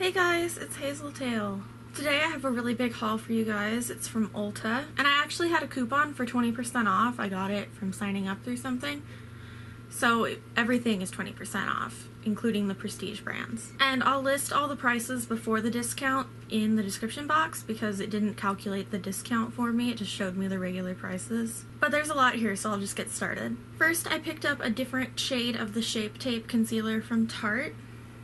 Hey guys, it's Hazeltail. Today I have a really big haul for you guys. It's from Ulta, and I actually had a coupon for 20% off. I got it from signing up through something. So everything is 20% off, including the prestige brands. And I'll list all the prices before the discount in the description box because it didn't calculate the discount for me, it just showed me the regular prices. But there's a lot here, so I'll just get started. First, I picked up a different shade of the Shape Tape Concealer from Tarte.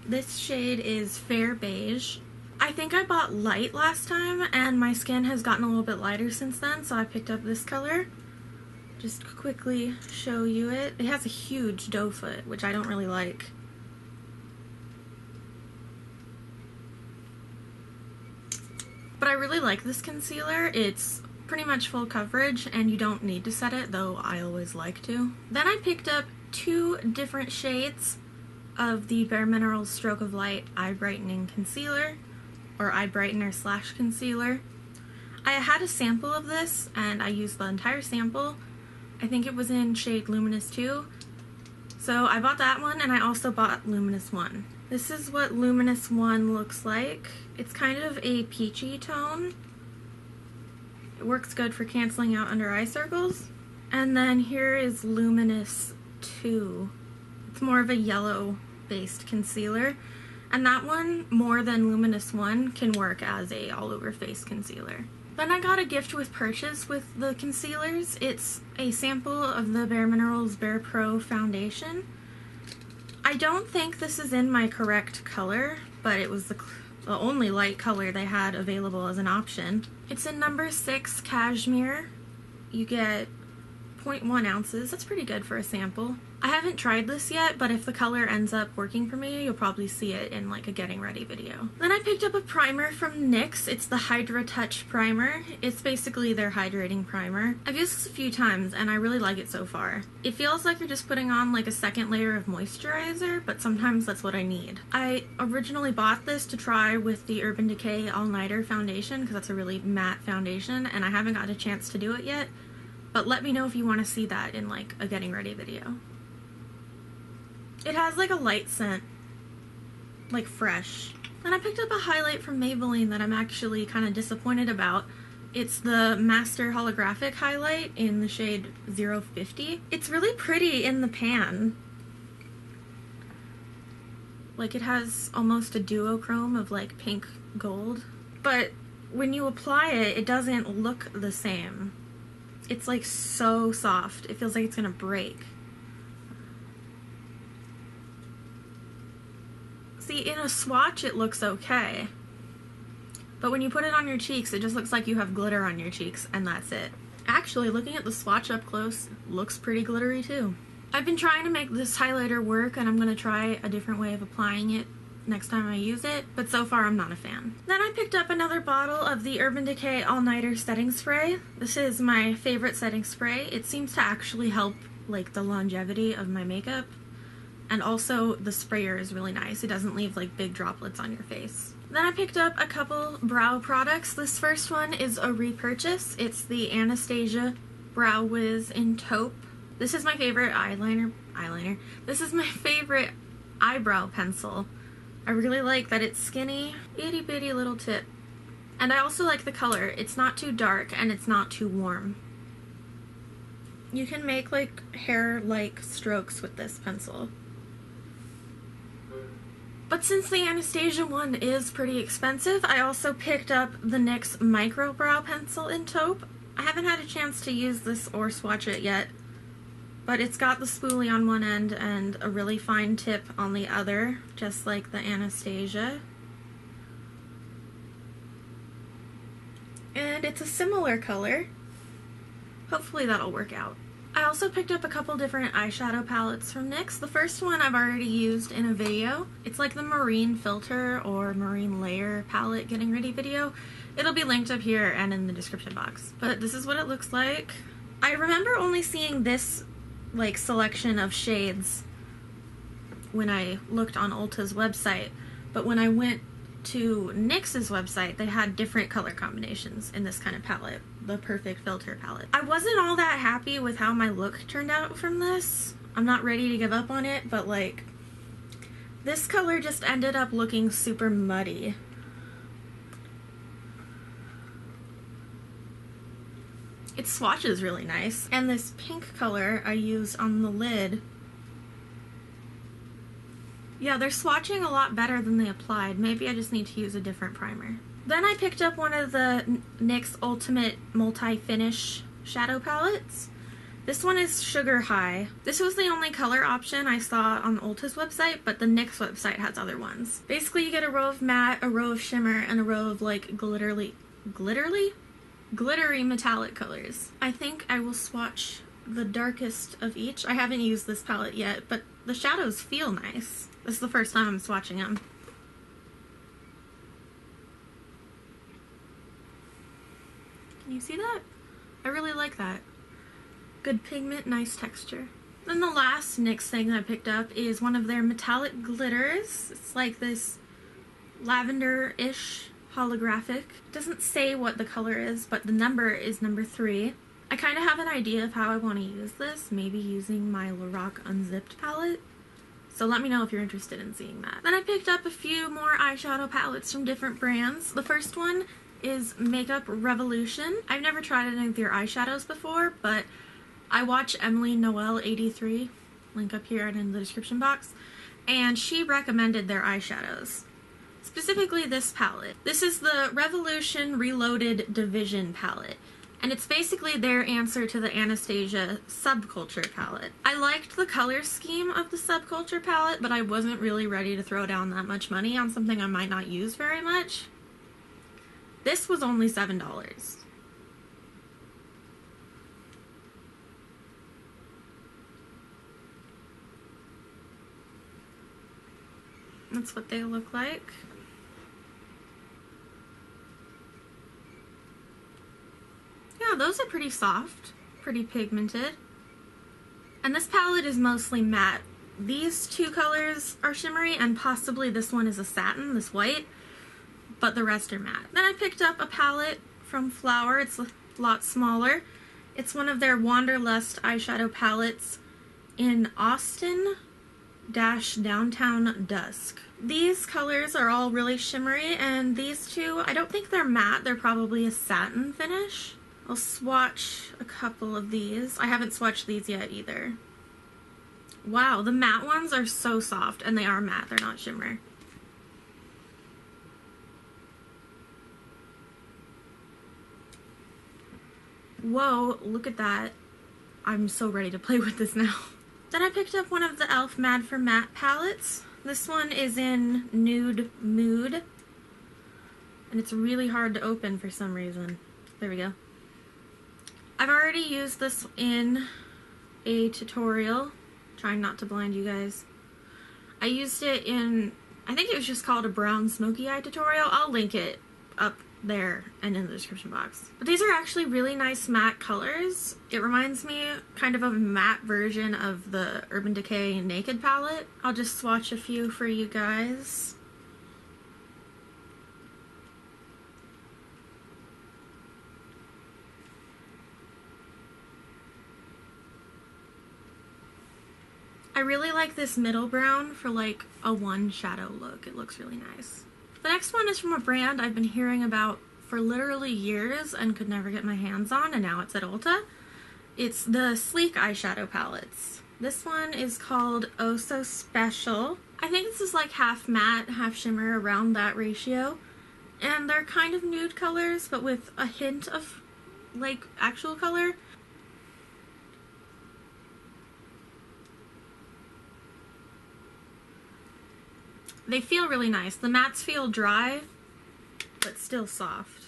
This shade is Fair Beige. I think I bought light last time, and my skin has gotten a little bit lighter since then, so I picked up this color. Just quickly show you it. It has a huge doe foot, which I don't really like. But I really like this concealer. It's pretty much full coverage, and you don't need to set it, though I always like to. Then I picked up two different shades of the BareMinerals Stroke of Light Eye Brightening Concealer, or eye brightener slash concealer. I had a sample of this, and I used the entire sample. I think it was in shade Luminous 2. So I bought that one, and I also bought Luminous 1. This is what Luminous 1 looks like. It's kind of a peachy tone. It works good for canceling out under eye circles. And then here is Luminous 2. It's more of a yellow-based concealer. And that one, more than Luminous 1, can work as a all-over-face concealer. Then I got a gift with purchase with the concealers. It's a sample of the BareMinerals BarePro foundation. I don't think this is in my correct color, but it was the only light color they had available as an option. It's in number 6 Cashmere. You get 0.1 ounces. That's pretty good for a sample. I haven't tried this yet, but if the color ends up working for me, you'll probably see it in like a getting ready video. Then I picked up a primer from NYX. It's the Hydra Touch Primer. It's basically their hydrating primer. I've used this a few times and I really like it so far. It feels like you're just putting on like a second layer of moisturizer, but sometimes that's what I need. I originally bought this to try with the Urban Decay All Nighter foundation because that's a really matte foundation, and I haven't gotten a chance to do it yet. But let me know if you want to see that in like a getting ready video. It has like a light scent, like fresh. And I picked up a highlight from Maybelline that I'm actually kind of disappointed about. It's the Master Holographic Highlight in the shade 050. It's really pretty in the pan. Like it has almost a duochrome of like pink gold. But when you apply it, it doesn't look the same. It's like so soft. It feels like it's gonna break. See, in a swatch it looks okay, but when you put it on your cheeks it just looks like you have glitter on your cheeks, and that's it. Actually, looking at the swatch up close, it looks pretty glittery too. I've been trying to make this highlighter work, and I'm going to try a different way of applying it next time I use it, but so far I'm not a fan. Then I picked up another bottle of the Urban Decay All Nighter Setting Spray. This is my favorite setting spray. It seems to actually help like the longevity of my makeup. And also, the sprayer is really nice. It doesn't leave like big droplets on your face. Then I picked up a couple brow products. This first one is a repurchase. It's the Anastasia Brow Wiz in Taupe. This is my favorite eyeliner. This is my favorite eyebrow pencil. I really like that it's skinny, itty bitty little tip. And I also like the color. It's not too dark and it's not too warm. You can make like hair-like strokes with this pencil. But since the Anastasia one is pretty expensive, I also picked up the NYX Micro Brow Pencil in Taupe. I haven't had a chance to use this or swatch it yet, but it's got the spoolie on one end and a really fine tip on the other, just like the Anastasia. And it's a similar color. Hopefully that'll work out. I also picked up a couple different eyeshadow palettes from NYX. The first one I've already used in a video. It's like the Marine Filter or Marine Layer palette getting ready video. It'll be linked up here and in the description box. But this is what it looks like. I remember only seeing this like selection of shades when I looked on Ulta's website, but when I went to NYX's website, they had different color combinations in this kind of palette, the Perfect Filter palette. I wasn't all that happy with how my look turned out from this. I'm not ready to give up on it, but like This color just ended up looking super muddy. It swatches really nice. And this pink color I used on the lid. Yeah, they're swatching a lot better than they applied. Maybe I just need to use a different primer. Then I picked up one of the NYX Ultimate Multi-Finish Shadow Palettes. This one is Sugar High. This was the only color option I saw on Ulta's website, but the NYX website has other ones. Basically, you get a row of matte, a row of shimmer, and a row of like glittery metallic colors. I think I will swatch the darkest of each. I haven't used this palette yet, but the shadows feel nice. This is the first time I'm swatching them. Can you see that? I really like that. Good pigment, nice texture. Then the last NYX thing I picked up is one of their metallic glitters. It's like this lavender-ish holographic. It doesn't say what the color is, but the number is number 3. I kind of have an idea of how I want to use this, maybe using my Lorac Unzipped palette. So let me know if you're interested in seeing that. Then I picked up a few more eyeshadow palettes from different brands. The first one is Makeup Revolution. I've never tried any of their eyeshadows before, but I watch Emily Noel 83, link up here and in the description box, and she recommended their eyeshadows. Specifically this palette. This is the Revolution Reloaded Division palette, and it's basically their answer to the Anastasia Subculture palette. I liked the color scheme of the Subculture palette, but I wasn't really ready to throw down that much money on something I might not use very much. This was only $7. That's what they look like. Yeah, those are pretty soft, pretty pigmented. And this palette is mostly matte. These two colors are shimmery, and possibly this one is a satin, this white, but the rest are matte. Then I picked up a palette from Flower. It's a lot smaller. It's one of their Wanderlust eyeshadow palettes in Austin Downtown Dusk. These colors are all really shimmery, and these two, I don't think they're matte, they're probably a satin finish. I'll swatch a couple of these. I haven't swatched these yet either. Wow, the matte ones are so soft, and they are matte, they're not shimmer. Whoa, look at that. I'm so ready to play with this now. Then I picked up one of the e.l.f. Mad for Matte palettes. This one is in Nude Mood, and it's really hard to open for some reason. There we go. I've already used this in a tutorial, trying not to blind you guys. I used it in, I think it was just called a brown smoky eye tutorial. I'll link it up there and in the description box. But these are actually really nice matte colors. It reminds me kind of a matte version of the Urban Decay Naked palette. I'll just swatch a few for you guys. I really like this middle brown for like a one shadow look. It looks really nice. The next one is from a brand I've been hearing about for literally years and could never get my hands on, and now it's at Ulta. It's the Sleek eyeshadow palettes. This one is called Oh So Special. I think this is like half matte, half shimmer, around that ratio. And they're kind of nude colors, but with a hint of like actual color. They feel really nice. The mattes feel dry, but still soft.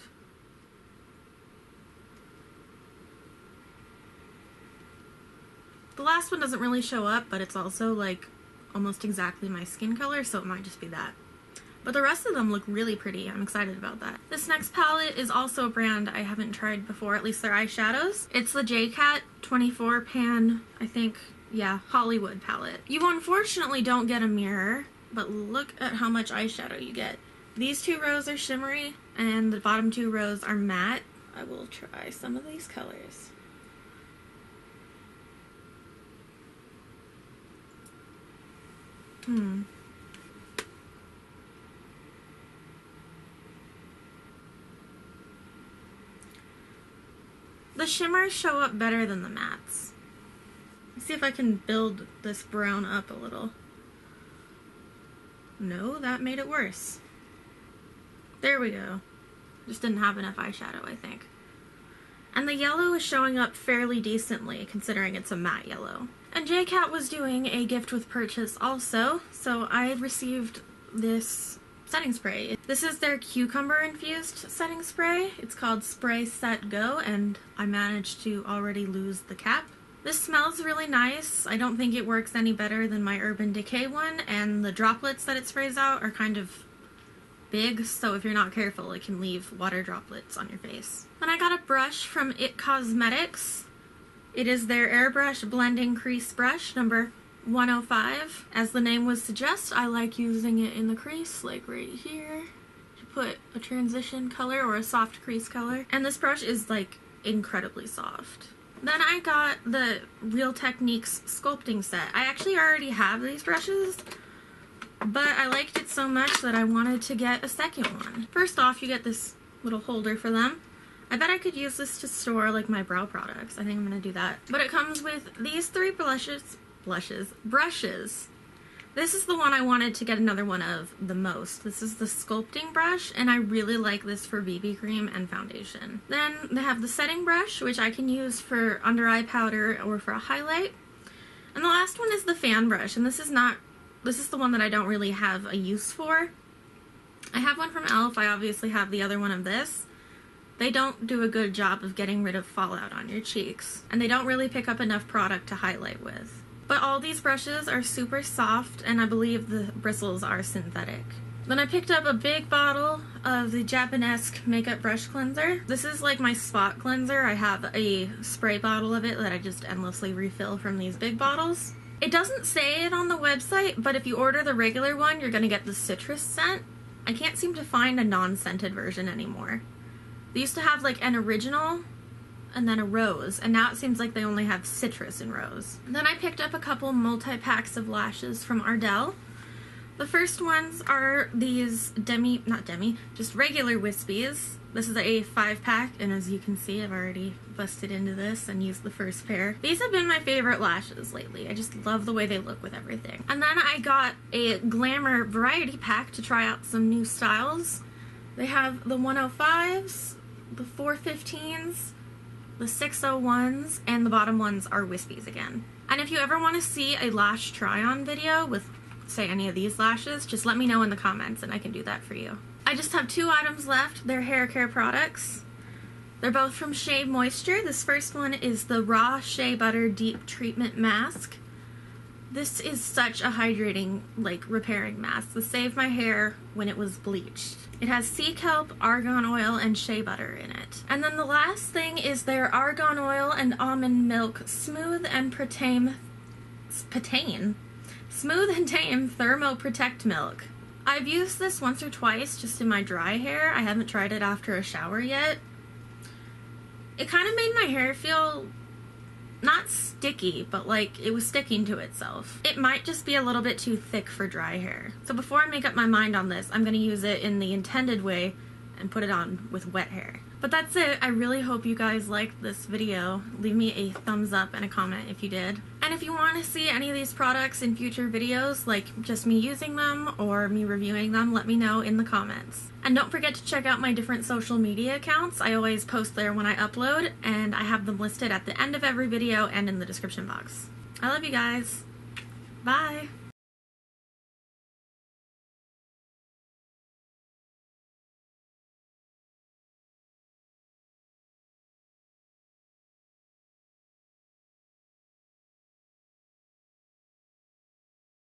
The last one doesn't really show up, but it's also like almost exactly my skin color, so it might just be that. But the rest of them look really pretty. I'm excited about that. This next palette is also a brand I haven't tried before, at least their eyeshadows. It's the JCat 24 Pan, I think, yeah, Hollywood palette. You unfortunately don't get a mirror, but look at how much eyeshadow you get. These two rows are shimmery, and the bottom two rows are matte. I will try some of these colors. The shimmers show up better than the mattes. Let's see if I can build this brown up a little. No, that made it worse. There we go. Just didn't have enough eyeshadow, I think. And the yellow is showing up fairly decently, considering it's a matte yellow. And JCat was doing a gift with purchase also, so I received this setting spray. This is their cucumber infused setting spray. It's called Spray Set Go, and I managed to already lose the cap. This smells really nice. I don't think it works any better than my Urban Decay one, and the droplets that it sprays out are kind of big, so if you're not careful, it can leave water droplets on your face. Then I got a brush from IT Cosmetics. It is their Airbrush Blending Crease Brush, number 105. As the name would suggest, I like using it in the crease, like right here, to put a transition color or a soft crease color. And this brush is like incredibly soft. Then I got the Real Techniques sculpting set. I actually already have these brushes, but I liked it so much that I wanted to get a second one. First off, you get this little holder for them. I bet I could use this to store like my brow products. I think I'm gonna do that. But it comes with these 3 brushes. This is the one I wanted to get another one of the most. This is the sculpting brush, and I really like this for BB cream and foundation. Then they have the setting brush, which I can use for under eye powder or for a highlight. And the last one is the fan brush, and this is the one that I don't really have a use for. I have one from e.l.f. I obviously have the other one of this. They don't do a good job of getting rid of fallout on your cheeks, and they don't really pick up enough product to highlight with. But all these brushes are super soft, and I believe the bristles are synthetic. Then I picked up a big bottle of the Japanesque makeup brush cleanser. This is like my spot cleanser. I have a spray bottle of it that I just endlessly refill from these big bottles. It doesn't say it on the website, but if you order the regular one, you're gonna get the citrus scent. I can't seem to find a non-scented version anymore. They used to have like an original and then a rose, and now it seems like they only have citrus and rose. Then I picked up a couple multi-packs of lashes from Ardell. The first ones are these just regular wispies. This is a 5-pack, and as you can see, I've already busted into this and used the first pair. These have been my favorite lashes lately. I just love the way they look with everything. And then I got a Glamour variety pack to try out some new styles. They have the 105s, the 415s, the 601s, and the bottom ones are wispies again. And if you ever want to see a lash try-on video with, say, any of these lashes, just let me know in the comments and I can do that for you. I just have 2 items left. They're hair care products. They're both from Shea Moisture. This first one is the Raw Shea Butter Deep Treatment Mask. This is such a hydrating, like, repairing mask. This saved my hair when it was bleached. It has sea kelp, argan oil, and shea butter in it. And then the last thing is their argan oil and almond milk smooth and tame thermo protect milk. I've used this once or twice just in my dry hair. I haven't tried it after a shower yet. It kind of made my hair feel not sticky, but like it was sticking to itself. It might just be a little bit too thick for dry hair. So before I make up my mind on this, I'm gonna use it in the intended way and put it on with wet hair. But that's it. I really hope you guys liked this video. Leave me a thumbs up and a comment if you did. And if you want to see any of these products in future videos, like just me using them or me reviewing them, let me know in the comments. And don't forget to check out my different social media accounts. I always post there when I upload, and I have them listed at the end of every video and in the description box. I love you guys. Bye!